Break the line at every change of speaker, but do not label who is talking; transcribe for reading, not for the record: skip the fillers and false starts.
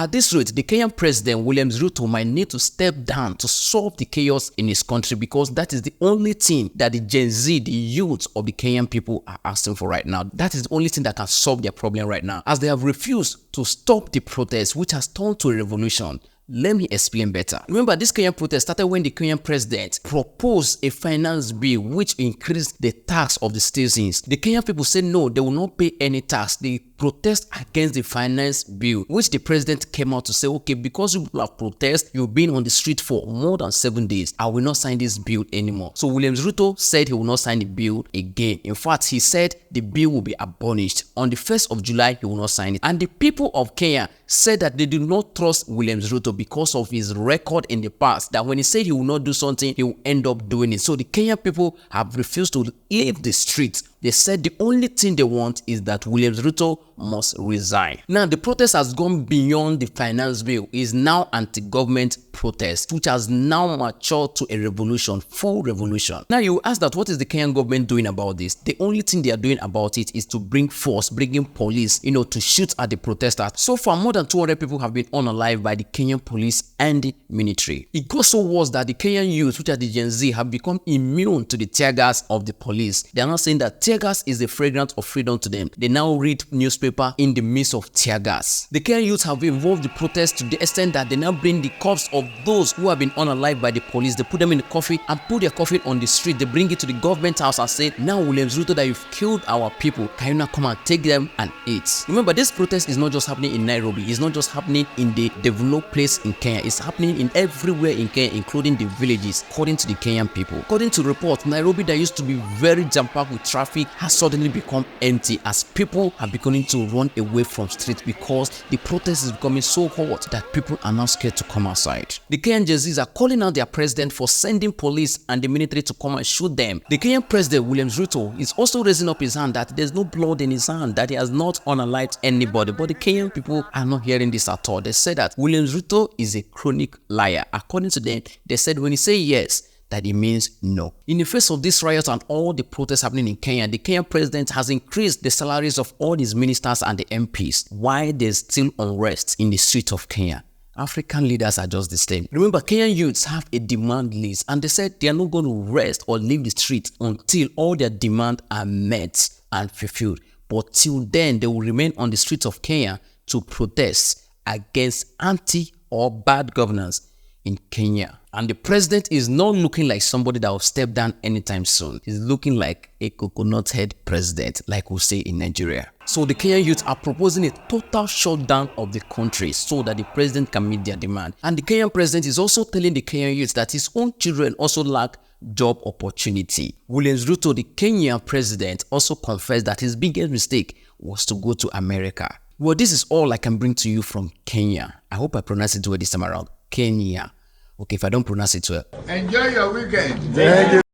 At this rate, the Kenyan president, William Ruto, might need to step down to solve the chaos in his country, because that is the only thing that the Gen Z, the youth of the Kenyan people are asking for right now. That is the only thing that can solve their problem right now, as they have refused to stop the protest, which has turned to a revolution. Let me explain better. Remember, this Kenyan protest started when the Kenyan president proposed a finance bill which increased the tax of the citizens. The Kenyan people said no, they will not pay any tax. They protest against the finance bill, which the president came out to say, okay, because you have protest, you've been on the street for more than 7 days, I will not sign this bill anymore. So William Ruto said he will not sign the bill again. In fact, he said the bill will be abolished. On the 1st of July, he will not sign it. And the people of Kenya said that they do not trust William Ruto because of his record in the past, that when he said he will not do something, he will end up doing it. So the Kenyan people have refused to leave the streets. They said the only thing they want is that William Ruto must resign. Now, the protest has gone beyond the finance bill. It is now anti-government protest, which has now matured to a revolution, full revolution. Now, you ask that what is the Kenyan government doing about this? The only thing they are doing about it is to bring force, bringing police, to shoot at the protesters. So far, more than 200 people have been unalive by the Kenyan police and the military. It goes so worse that the Kenyan youth, which are the Gen Z, have become immune to the tear gas of the police. They are not saying that tear gas is the fragrance of freedom to them. They now read newspaper in the midst of tear gas. The Kenyan youth have involved the protest to the extent that they now bring the corpse of those who have been unalive by the police. They put them in the coffin and put their coffin on the street. They bring it to the government house and say, now William Ruto, that you've killed our people, can you now come and take them and eat? Remember, this protest is not just happening in Nairobi. It's not just happening in the developed place in Kenya. It's happening in everywhere in Kenya, including the villages, according to the Kenyan people. According to reports, Nairobi, that used to be very jam-packed with traffic, has suddenly become empty as people are beginning to run away from streets because the protest is becoming so hot that people are now scared to come outside. The Kenyan Gen Zs are calling out their president for sending police and the military to come and shoot them. The Kenyan president, William Ruto, is also raising up his hand that there's no blood in his hand, that he has not unalived anybody. But the Kenyan people are not hearing this at all. They say that William Ruto is a chronic liar. According to them, they said when he say yes, that it means no. In the face of this riot and all the protests happening in Kenya, the Kenyan president has increased the salaries of all his ministers and the MPs. Why there's still unrest in the streets of Kenya? African leaders are just the same. Remember, Kenyan youths have a demand list, and they said they are not going to rest or leave the street until all their demands are met and fulfilled. But till then, they will remain on the streets of Kenya to protest against anti or bad governance in Kenya. And the president is not looking like somebody that will step down anytime soon. He's looking like a coconut head president, like we say in Nigeria. So the Kenyan youth are proposing a total shutdown of the country so that the president can meet their demand. And the Kenyan president is also telling the Kenyan youth that his own children also lack job opportunity. William Ruto, the Kenyan president, also confessed that his biggest mistake was to go to America. Well, this is all I can bring to you from Kenya. I hope I pronounced it well this time around. Kenya. Okay, if I don't pronounce it well.
Enjoy your weekend.
Thank you.